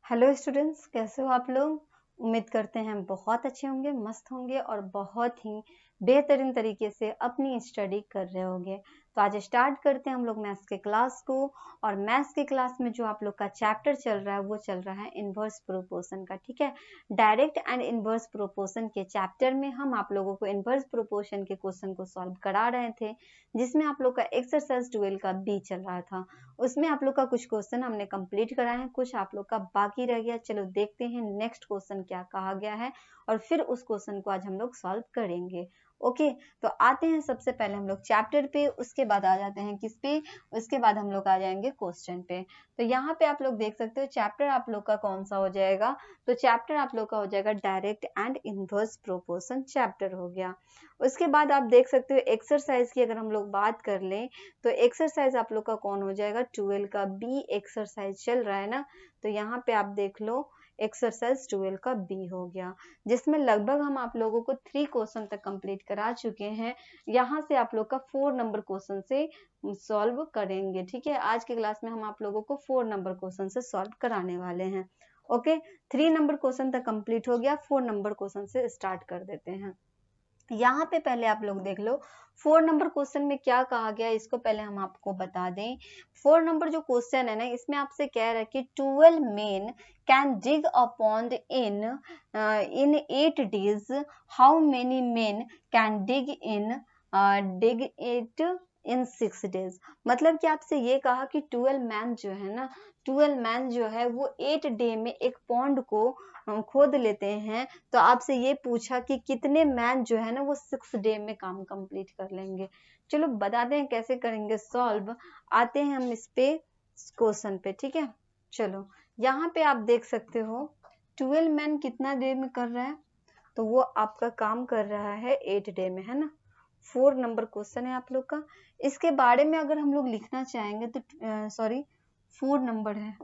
Hello students, कैसे हो आप लोग। उम्मीद करते हैं बहुत अच्छे होंगे, मस्त होंगे और बहुत ही बेहतरीन तरीके से अपनी स्टडी कर रहे होंगे। तो आज स्टार्ट करते हैं हम लोग मैथ्स के क्लास को। और मैथ्स के क्लास में जो आप लोग का चैप्टर चल रहा है वो चल रहा है इनवर्स प्रोपोर्शन का। ठीक है, डायरेक्ट एंड इनवर्स प्रोपोर्शन के चैप्टर में हम आप लोगों को इनवर्स प्रोपोर्शन के क्वेश्चन को सॉल्व करा रहे थे, जिसमें आप लोग का एक्सरसाइज 12 का बी चल रहा था। उसमें आप लोग का कुछ क्वेश्चन हमने कंप्लीट कराए हैं, कुछ आप लोग का बाकी रह गया। चलो देखते हैं नेक्स्ट क्वेश्चन क्या कहा गया है और फिर उस क्वेश्चन को आज हम लोग सॉल्व करेंगे। ओके, तो आते हैं सबसे पहले हम लोग चैप्टर पे, उसके बाद आ जाते हैं किस पे, उसके बाद हम लोग आ जाएंगे क्वेश्चन पे। तो यहाँ पे आप लोग देख सकते हो चैप्टर आप लोग का कौन सा हो जाएगा। तो चैप्टर आप लोग का हो जाएगा direct and inverse proportion chapter हो गया। उसके बाद आप देख सकते हो एक्सरसाइज की अगर हम लोग बात कर लें तो एक्सरसाइज आप लोग का कौन हो जाएगा, 12 का बी एक्सरसाइज चल रहा है ना। तो यहाँ पे आप देख लो एक्सरसाइज 12 का बी हो गया, जिसमें लगभग हम आप लोगों को 3 क्वेश्चन तक कंप्लीट करा चुके हैं। यहाँ से आप लोग का 4 नंबर क्वेश्चन से सॉल्व करेंगे। ठीक है, आज के क्लास में हम आप लोगों को 4 नंबर क्वेश्चन से सॉल्व कराने वाले हैं। ओके, 3 नंबर क्वेश्चन तक कंप्लीट हो गया, 4 नंबर क्वेश्चन से स्टार्ट कर देते हैं। यहाँ पे पहले आप लोग देख लो 4 नंबर क्वेश्चन में क्या कहा गया, इसको पहले हम आपको बता दें। 4 नंबर जो क्वेश्चन है ना, इसमें आपसे कह रहा है कि 12 men can dig a pond in 8 days. How many men can dig it in 6 days? मतलब कि आपसे ये कहा कि 12 मैन जो है ना, 12 मैन जो है वो 8 डे में एक पॉन्ड को खोद लेते हैं। तो आपसे ये पूछा कि कितने मैन जो है ना वो 6 डे में काम कंप्लीट कर लेंगे। चलो बताते हैं कैसे करेंगे सॉल्व। आते हैं हम इस पे क्वेश्चन पे। ठीक है, चलो यहाँ पे आप देख सकते हो 12 मैन कितना डे में कर रहा है, तो वो आपका काम कर रहा है 8 डे में, है ना। 4 नंबर क्वेश्चन है आप लोग का। इसके बारे में अगर हम लोग लिखना चाहेंगे तो 4 नंबर है,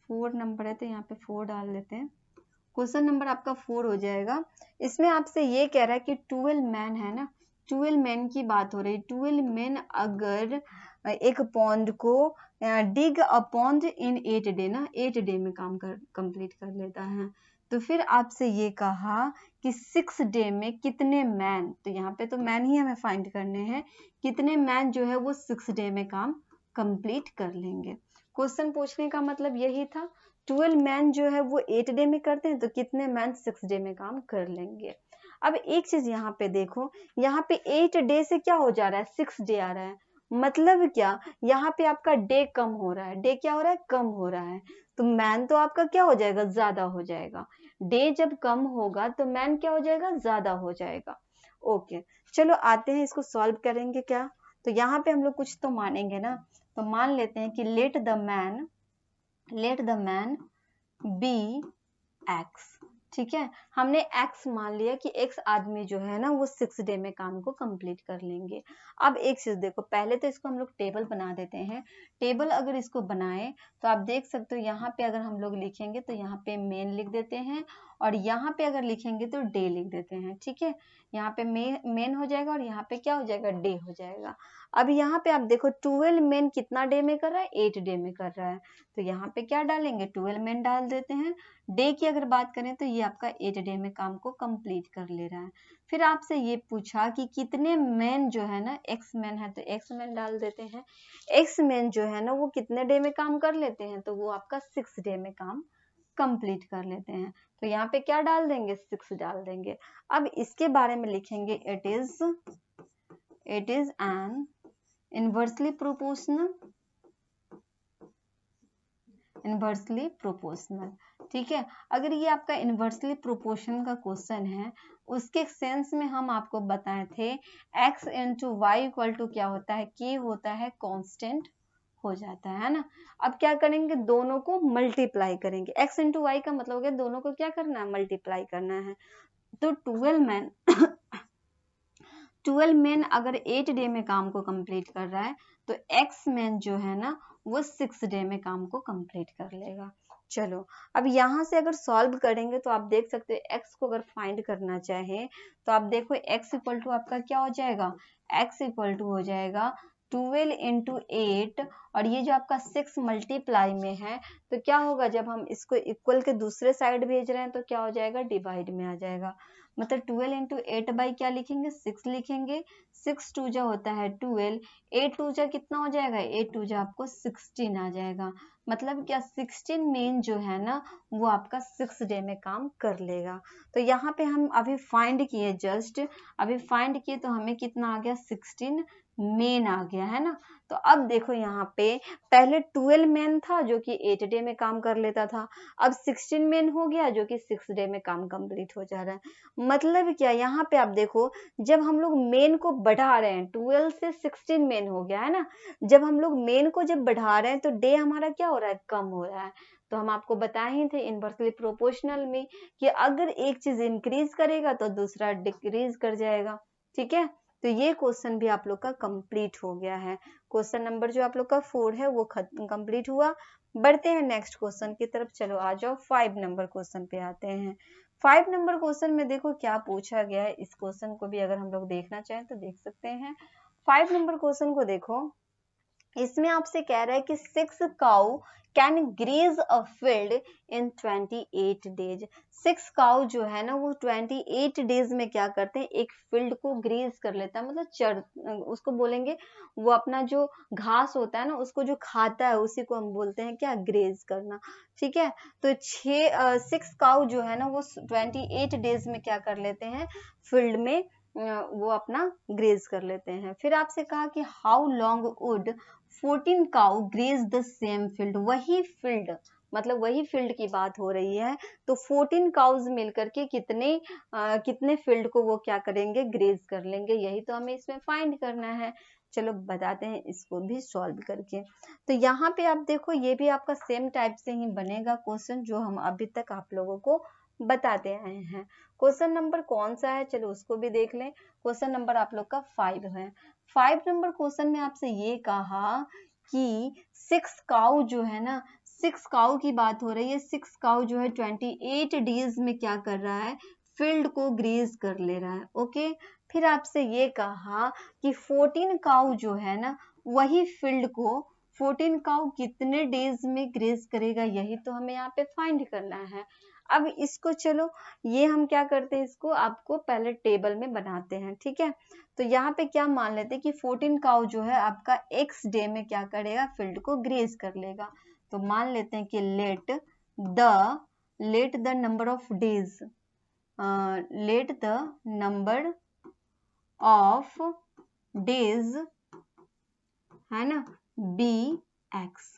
4 नंबर है तो यहाँ पे 4 डाल देते हैं। क्वेश्चन नंबर आपका 4 हो जाएगा। इसमें आपसे ये कह रहा है कि 12 मैन है ना, 12 मैन की बात हो रही। 12 मैन अगर एक पॉन्ड को डिग अ पॉन्ड इन 8 डे ना, 8 डे में काम कंप्लीट कर लेता है। तो फिर आपसे ये कहा कि 6 डे में कितने मैन, तो यहाँ पे तो मैन ही हमें फाइंड करने हैं, कितने मैन जो है वो 6 डे में काम कंप्लीट कर लेंगे। क्वेश्चन पूछने का मतलब यही था, 12 मैन जो है वो 8 डे में करते हैं, तो कितने मैन 6 डे में काम कर लेंगे। अब एक चीज यहाँ पे देखो, यहाँ पे 8 डे से क्या हो जा रहा है, 6 डे आ रहा है। मतलब क्या, यहाँ पे आपका डे कम हो रहा है। डे क्या हो रहा है, कम हो रहा है। तो मैन तो आपका क्या हो जाएगा, ज्यादा हो जाएगा। डे जब कम होगा तो मैन क्या हो जाएगा, ज्यादा हो जाएगा। ओके, चलो आते हैं इसको सॉल्व करेंगे क्या। तो यहाँ पे हम लोग कुछ तो मानेंगे ना, तो मान लेते हैं कि let the man B x. ठीक है, हमने एक्स मान लिया कि एक्स आदमी जो है ना वो 6 डे में काम को कंप्लीट कर लेंगे। अब एक चीज देखो, पहले तो इसको हम लोग टेबल बना देते हैं। टेबल अगर इसको बनाए तो आप देख सकते हो यहाँ पे अगर हम लोग लिखेंगे तो यहाँ पे मेन लिख देते हैं, और यहाँ पे अगर लिखेंगे तो डे लिख देते हैं। ठीक है, यहाँ पे मेन हो जाएगा और यहाँ पे क्या हो जाएगा, डे हो जाएगा। अब यहाँ पे आप देखो 12 मेन कितना डे में कर रहा है, 8 डे में कर रहा है। तो यहाँ पे क्या डालेंगे, 12 मेन डाल देते हैं। डे की अगर बात करें तो ये आपका 8 डे में काम को कंप्लीट कर ले रहा है। फिर आपसे ये पूछा कि कितने मैन जो है ना, एक्स मैन है तो एक्स मैन डाल देते हैं। एक्स मैन जो है ना वो कितने डे में काम कर लेते हैं, तो वो आपका 6 डे में काम कंप्लीट कर लेते हैं। तो यहाँ पे क्या डाल देंगे, 6 डाल देंगे। अब इसके बारे में लिखेंगे it is an inversely proportional. ठीक है, अगर ये आपका इनवर्सली प्रोपोर्शन का क्वेश्चन है, उसके सेंस में हम आपको बताए थे x into y equal to क्या होता है, k होता है कांस्टेंट हो जाता है ना। अब क्या करेंगे, दोनों को मल्टीप्लाई करेंगे। x इंटू वाई का मतलब हो गया दोनों को क्या करना है, मल्टीप्लाई करना है। तो 12 मैन अगर 8 डे में काम को कंप्लीट कर रहा है, तो एक्स मैन जो है ना वो 6 डे में काम को कंप्लीट कर लेगा। चलो अब यहाँ से अगर सॉल्व करेंगे तो आप देख सकते हो x को अगर फाइंड करना चाहे तो आप देखो x इक्वल टू आपका क्या हो जाएगा, x इक्वल टू हो जाएगा 12 इंटू 8 और ये जो आपका 6 मल्टीप्लाई में है, तो क्या होगा जब हम इसको इक्वल के दूसरे साइड भेज रहे हैं तो क्या हो जाएगा, डिवाइड में आ जाएगा। मतलब 12 इंटू 8 बाई क्या लिखेंगे, 6 लिखेंगे। 6 टू जा होता है 12, 8 टू जा कितना हो जाएगा, 8 टू जा आपको 16 आ जाएगा। मतलब क्या 16 मेन जो है ना वो आपका 6 डे में काम कर लेगा। तो यहाँ पे हम अभी फाइंड किए, जस्ट अभी फाइंड किए तो हमें कितना आ गया, 16 मेन आ गया है ना। तो अब देखो यहाँ पे पहले 12 मेन था जो कि 8 डे में काम कर लेता था, अब 16 मेन हो गया जो कि 6 डे में काम कंप्लीट हो जा रहा है। मतलब क्या यहाँ पे आप देखो, जब हम लोग मेन को बढ़ा रहे हैं 12 से 16 मेन हो गया है ना, जब हम लोग मेन को जब बढ़ा रहे हैं तो डे हमारा क्या हो रहा है, कम हो रहा है। तो हम आपको बताए ही थे इनवर्सली प्रोपोर्शनल में कि अगर एक चीज इंक्रीज करेगा तो दूसरा डिक्रीज कर जाएगा। ठीक है, तो ये क्वेश्चन भी आप लोग का कंप्लीट हो गया है। क्वेश्चन नंबर जो आप लोग का 4 है वो कंप्लीट हुआ। बढ़ते हैं नेक्स्ट क्वेश्चन की तरफ, चलो आ जाओ 5 नंबर क्वेश्चन पे आते हैं। 5 नंबर क्वेश्चन में देखो क्या पूछा गया है, इस क्वेश्चन को भी अगर हम लोग देखना चाहें तो देख सकते हैं। 5 नंबर क्वेश्चन को देखो, इसमें आपसे कह रहा है कि 6 cow can graze a field in 28 days. 6 cow जो है ना वो 28 डेज में क्या करते हैं, एक फील्ड को ग्रेज कर लेता है, मतलब उसको बोलेंगे वो अपना जो घास होता है ना उसको जो खाता है उसी को हम बोलते हैं क्या, ग्रेज करना। ठीक है, तो 6 काउ जो है ना वो 28 डेज में क्या कर लेते हैं, फील्ड में वो अपना ग्रेज कर लेते हैं। फिर आपसे कहा कि how long would 14 cow graze the same field, वही फील्ड मतलब वही फील्ड की बात हो रही है। तो 14 काउज मिलकर के कितने फील्ड को वो क्या करेंगे, ग्रेज कर लेंगे, यही तो हमें इसमें फाइंड करना है। चलो बताते हैं इसको भी सॉल्व करके। तो यहाँ पे आप देखो ये भी आपका सेम टाइप से ही बनेगा क्वेश्चन जो हम अभी तक आप लोगों को बताते आए हैं। क्वेश्चन नंबर कौन सा है, चलो उसको भी देख लें। क्वेश्चन नंबर आप लोग का 5 है। 5 नंबर क्वेश्चन में आपसे ये कहा कि 6 काउ जो है ना, 6 काउ की बात हो रही है। 6 काउ जो है 28 डेज में क्या कर रहा है, फील्ड को ग्रेज कर ले रहा है। ओके, फिर आपसे ये कहा कि 14 काउ जो है ना वही फील्ड को 14 काउ कितने डेज में ग्रेज करेगा, यही तो हमें यहाँ पे फाइंड करना है। अब इसको चलो ये हम क्या करते हैं, इसको आपको पहले टेबल में बनाते हैं। ठीक है, तो यहाँ पे क्या मान लेते हैं कि 14 काउ जो है आपका x डे में क्या करेगा, फील्ड को ग्रेज कर लेगा। तो मान लेते हैं कि let the number of days, let the number of days है ना बी x।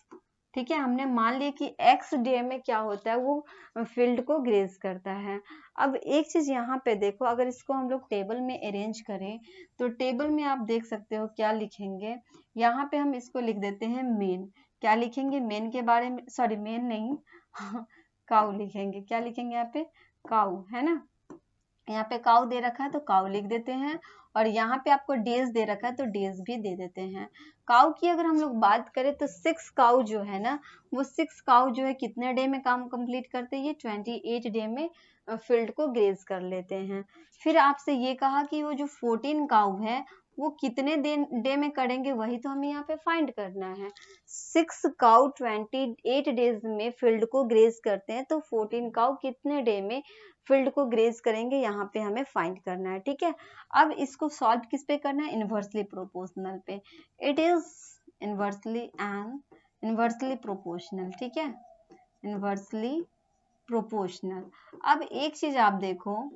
ठीक है, हमने मान लिया कि x डे में क्या होता है, वो फील्ड को ग्रेज करता है। अब एक चीज यहाँ पे देखो, अगर इसको हम लोग टेबल में अरेंज करें तो टेबल में आप देख सकते हो क्या लिखेंगे, यहाँ पे हम इसको लिख देते हैं मेन। क्या लिखेंगे, मेन के बारे में, सॉरी मेन नहीं काऊ लिखेंगे। क्या लिखेंगे यहाँ पे, काऊ है ना, यहाँ पे काऊ दे रखा है तो काऊ लिख देते हैं, और यहाँ पे आपको डेज दे रखा है तो डेज भी दे देते हैं। काऊ की अगर हम लोग बात करें तो 6 काऊ जो है ना वो 6 काऊ जो है कितने डे में काम कंप्लीट करते हैं, ये 28 डे में फील्ड को ग्रेज कर लेते हैं। फिर आपसे ये कहा कि वो जो 14 काऊ है वो कितने डे में करेंगे, वही तो हमें यहाँ पे फाइंड करना है। 6 काऊ 28 डेज में फील्ड को ग्रेज करते हैं, तो 14 काऊ कितने डे में फील्ड को ग्रेज करेंगे, यहाँ पे हमें फाइंड करना है। ठीक है, अब इसको सॉल्व किस पे करना है, इनवर्सली प्रोपोर्शनल पे। It is inversely proportional. ठीक है, इनवर्सली प्रोपोर्शनल। अब एक चीज आप देखो,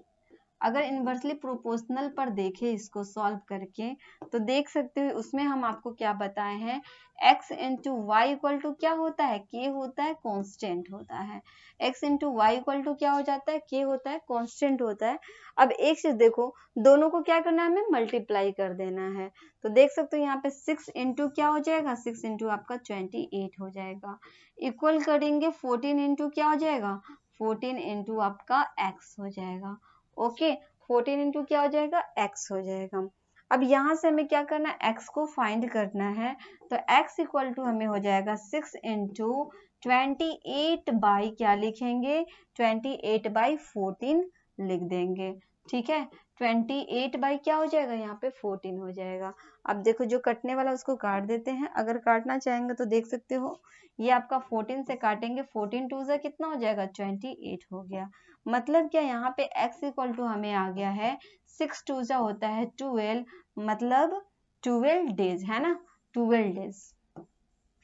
अगर इनवर्सली प्रोपोर्शनल पर देखें इसको सॉल्व करके तो देख सकते हो उसमें हम आपको क्या बताए हैं, x into y equal to क्या होता है, k होता है, कांस्टेंट होता है। x into y equal to क्या हो जाता है, k होता है, कांस्टेंट होता है। अब एक चीज देखो, दोनों को क्या करना है, हमें मल्टीप्लाई कर देना है। तो देख सकते हो यहाँ पे 6 इंटू क्या हो जाएगा, 6 इंटू आपका 28 हो जाएगा। इक्वल करेंगे 14 इंटू क्या हो जाएगा, 14 इंटू आपका x हो जाएगा। ओके, 14 इंटू क्या हो जाएगा, x हो जाएगा। अब यहाँ से हमें क्या करना है, x को फाइंड करना है। तो x इक्वल टू हमें हो जाएगा 6 इंटू 28 बाई क्या लिखेंगे, 28 बाई 14 लिख देंगे। ठीक है, 28 बाई क्या हो जाएगा यहाँ पे 14 हो जाएगा। अब देखो जो कटने वाला उसको काट देते हैं, अगर काटना चाहेंगे तो देख सकते हो ये आपका 14 से काटेंगे, 14 टू से कितना हो जाएगा 28 हो गया। मतलब क्या यहाँ पे x इक्वल टू हमें आ गया है 6 टू जा होता है 12, मतलब 12 डेज है ना, 12 डेज।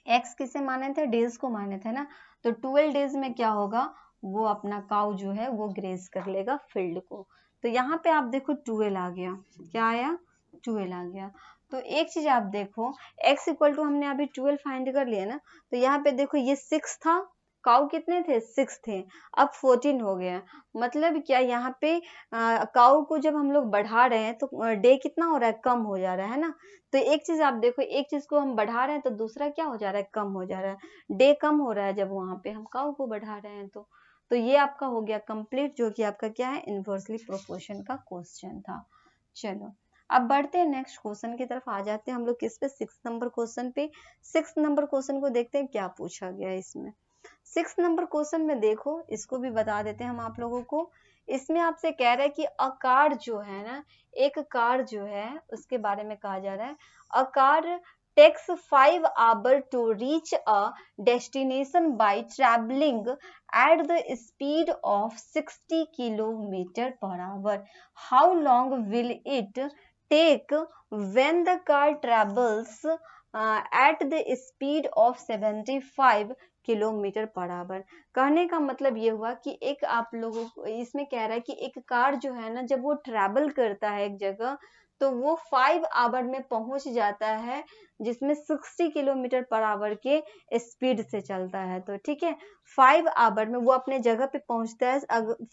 x किसे माने थे, डेज को माने थे ना, तो 12 डेज में क्या होगा, वो अपना काउ जो है वो ग्रेस कर लेगा फील्ड को। तो यहाँ पे आप देखो 12 आ गया, क्या आया 12 आ गया। तो एक चीज आप देखो x इक्वल टू हमने अभी 12 फाइंड कर लिया ना, तो यहाँ पे देखो ये 6 था, काउ कितने थे 6 थे, अब 14 हो गया। मतलब क्या यहाँ पे काउ को जब हम लोग बढ़ा रहे हैं तो डे कितना हो रहा है, कम हो जा रहा है ना। तो एक चीज आप देखो, एक चीज को हम बढ़ा रहे हैं तो दूसरा क्या हो जा रहा है, कम हो जा रहा है। डे कम हो रहा है जब वहां पे हम काउ को बढ़ा रहे हैं तो ये आपका हो गया कंप्लीट, जो कि आपका क्या है इनवर्सली प्रोपोर्शन का क्वेश्चन था। चलो अब बढ़ते हैं नेक्स्ट क्वेश्चन की तरफ, आ जाते हैं हम लोग किस पे, 6 नंबर क्वेश्चन पे। 6 नंबर क्वेश्चन को देखते हैं क्या पूछा गया है इसमें। 6 नंबर क्वेश्चन में देखो, इसको भी बता देते हैं हम आप लोगों को। इसमें आपसे कह रहा है कि अ कार जो है ना, एक कार जो है उसके बारे में कहा जा रहा है। A car takes 5 hours to reach a destination by traveling at the speed of 60 km per hour. How long will it take when the car travels at the speed of 75 kilometre per hour? कहने का मतलब ये हुआ कि एक आप लोगों को इसमें कह रहा है कि एक कार जो है ना, जब वो ट्रैवल करता है एक जगह तो वो 5 आवर में पहुंच जाता है, जिसमें 60 किलोमीटर पर आवर के स्पीड से चलता है। तो ठीक है, 5 आवर में वो अपने जगह पे पहुंचता है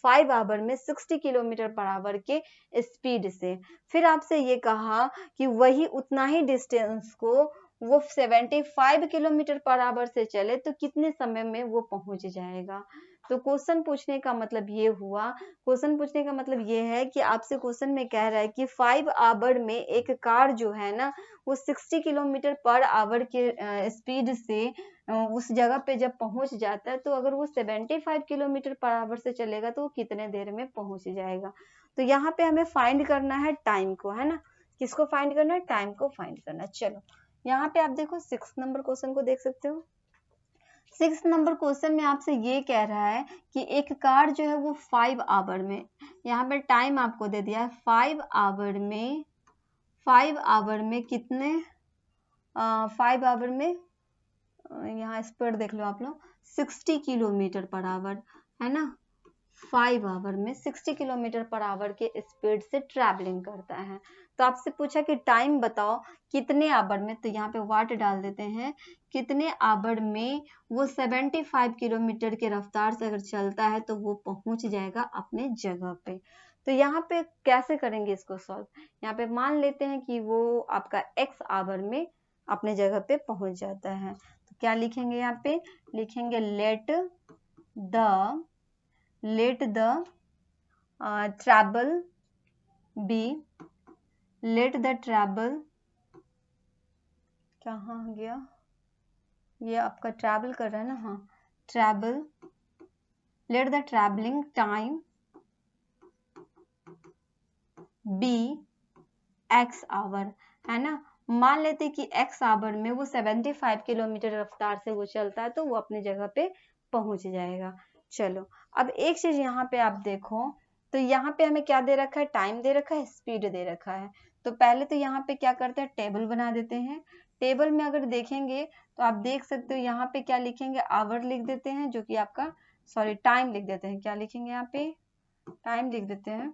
5 आवर में 60 किलोमीटर पर आवर के स्पीड से। फिर आपसे ये कहा कि वही उतना ही डिस्टेंस को वो 75 किलोमीटर पर आवर से चले तो कितने समय में वो पहुंच जाएगा। तो क्वेश्चन पूछने का मतलब ये हुआ, क्वेश्चन पूछने का मतलब ये है कि आपसे क्वेश्चन में कह रहा है कि 5 आवर में एक कार जो है ना वो 60 किलोमीटर पर आवर के स्पीड से उस जगह पे जब पहुंच जाता है, तो अगर वो 75 किलोमीटर पर आवर से चलेगा तो वो कितने देर में पहुंच जाएगा। तो यहाँ पे हमें फाइंड करना है टाइम को, है ना, किसको फाइंड करना है, टाइम को फाइंड करना है। चलो यहाँ पे आप देखो 6 नंबर क्वेश्चन को देख सकते हो। 6 नंबर क्वेश्चन में आपसे ये कह रहा है कि एक कार जो है वो 5 आवर में, यहाँ पे टाइम आपको दे दिया है 5 आवर में, 5 आवर में कितने 5 आवर में यहाँ स्पीड देख लो आप लोग 60 किलोमीटर पर आवर, है ना। 5 आवर में 60 किलोमीटर पर आवर के स्पीड से ट्रैवलिंग करता है। तो आपसे पूछा कि टाइम बताओ कितने आवर में, तो यहाँ पे वाट डाल देते हैं, कितने आवर में वो 75 किलोमीटर के रफ्तार से अगर चलता है तो वो पहुंच जाएगा अपने जगह पे। तो यहाँ पे कैसे करेंगे इसको सॉल्व, यहाँ पे मान लेते हैं कि वो आपका x आवर में अपने जगह पे पहुंच जाता है। तो क्या लिखेंगे, यहाँ पे लिखेंगे let the travel be, let the travel, कहाँ गया ये आपका ट्रैवल कर रहा है ना, हाँ travel, let the traveling time be x hour, है ना। मान लेते कि x आवर में वो 75 किलोमीटर रफ्तार से वो चलता है तो वो अपनी जगह पे पहुंच जाएगा। चलो अब एक चीज यहाँ पे आप देखो, तो यहाँ पे हमें क्या दे रखा है, टाइम दे रखा है, स्पीड दे रखा है। तो पहले तो यहाँ पे क्या करते हैं, टेबल बना देते हैं। टेबल में अगर देखेंगे तो आप देख सकते हो यहाँ पे क्या लिखेंगे, आवर लिख देते हैं, जो कि आपका सॉरी टाइम लिख देते हैं, क्या लिखेंगे यहाँ पे टाइम लिख देते हैं।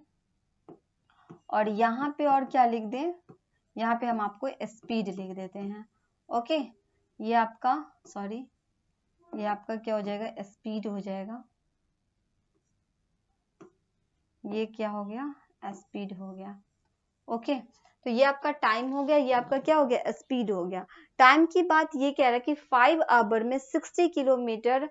और यहाँ पे और क्या लिख दें, यहाँ पे हम आपको स्पीड लिख देते हैं। ओके, ये आपका सॉरी ये आपका क्या हो जाएगा, स्पीड हो जाएगा, ये क्या हो गया, स्पीड हो गया। ओके, तो ये आपका टाइम हो गया, ये आपका क्या हो गया, स्पीड हो गया। टाइम की बात ये कह रहा है कि 5 आवर में 60 किलोमीटर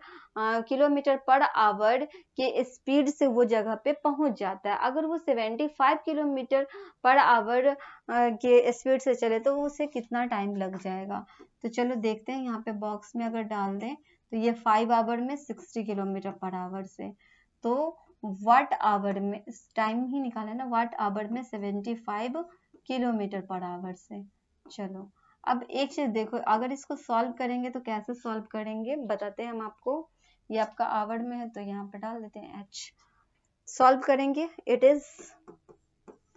पर आवर के स्पीड से वो जगह पे पहुंच जाता है। अगर वो 75 किलोमीटर पर आवर के स्पीड से चले तो उसे कितना टाइम लग जाएगा। तो चलो देखते हैं, यहाँ पे बॉक्स में अगर डाल दें तो ये 5 आवर में 60 किलोमीटर पर आवर से, तो वाट आवर में, टाइम ही निकाला ना, वाट आवर में 75 किलोमीटर पर आवर से। चलो अब एक चीज देखो, अगर इसको सॉल्व करेंगे तो कैसे सॉल्व करेंगे बताते हैं हम आपको। ये आपका आवर में है तो यहाँ पे डाल देते हैं h। सॉल्व करेंगे, इट इज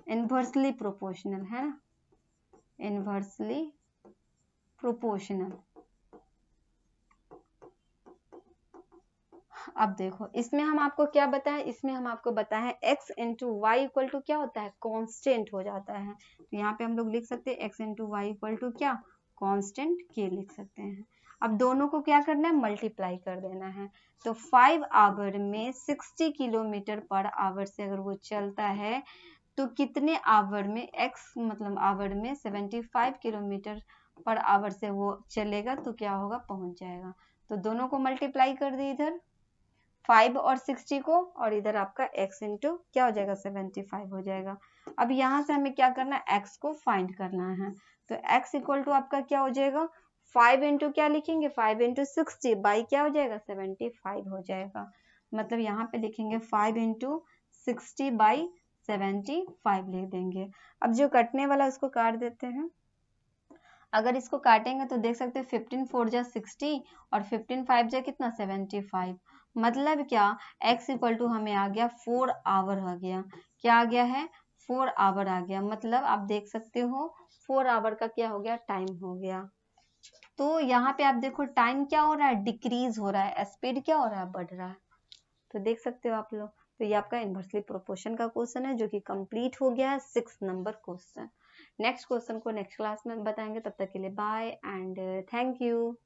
इनवर्सली प्रोपोर्शनल है ना, इनवर्सली प्रोपोर्शनल। अब देखो इसमें हम आपको क्या बताएं, इसमें हम आपको बताएं x into y equal to क्या होता है, कांस्टेंट हो जाता है। तो यहाँ पे हम लोग लिख सकते हैं x into y equal to क्या, कांस्टेंट k लिख सकते हैं। अब दोनों को क्या करना है, मल्टीप्लाई कर देना है। तो 5 आवर में 60 किलोमीटर पर आवर से अगर वो चलता है तो कितने आवर में, x मतलब आवर में 75 किलोमीटर पर आवर से वो चलेगा तो क्या होगा, पहुंच जाएगा। तो दोनों को मल्टीप्लाई कर दी इधर 5 और 60 को, और इधर आपका x इंटू क्या हो जाएगा, 75 हो जाएगा। अब यहाँ से हमें क्या करना है, x को फाइंड करना है। तो x इक्वल टू आपका क्या हो जाएगा, 5 इंटू क्या लिखेंगे, 5 इंटू 60 बाई क्या हो जाएगा, 75 हो जाएगा। मतलब यहाँ पे लिखेंगे 5 इंटू 60 बाई 75 लिख देंगे। अब जो कटने वाला उसको काट देते हैं। अगर इसको काटेंगे तो देख सकते हैं 15 4 जा 60 और 15 5 जा कितना 75। मतलब क्या, x इक्वल टू हमें आ गया 4 आवर आ गया। क्या आ गया है, 4 आवर आ गया। मतलब आप देख सकते हो 4 आवर का क्या हो गया, टाइम हो गया। तो यहाँ पे आप देखो टाइम क्या हो रहा है, डिक्रीज हो रहा है, स्पीड क्या हो रहा है, बढ़ रहा है। तो देख सकते हो आप लोग। तो ये आपका इनवर्सली प्रोपोर्शन का क्वेश्चन है जो कि कंप्लीट हो गया है, 6 नंबर क्वेश्चन। नेक्स्ट क्वेश्चन को नेक्स्ट क्लास में बताएंगे, तब तक के लिए बाय एंड थैंक यू।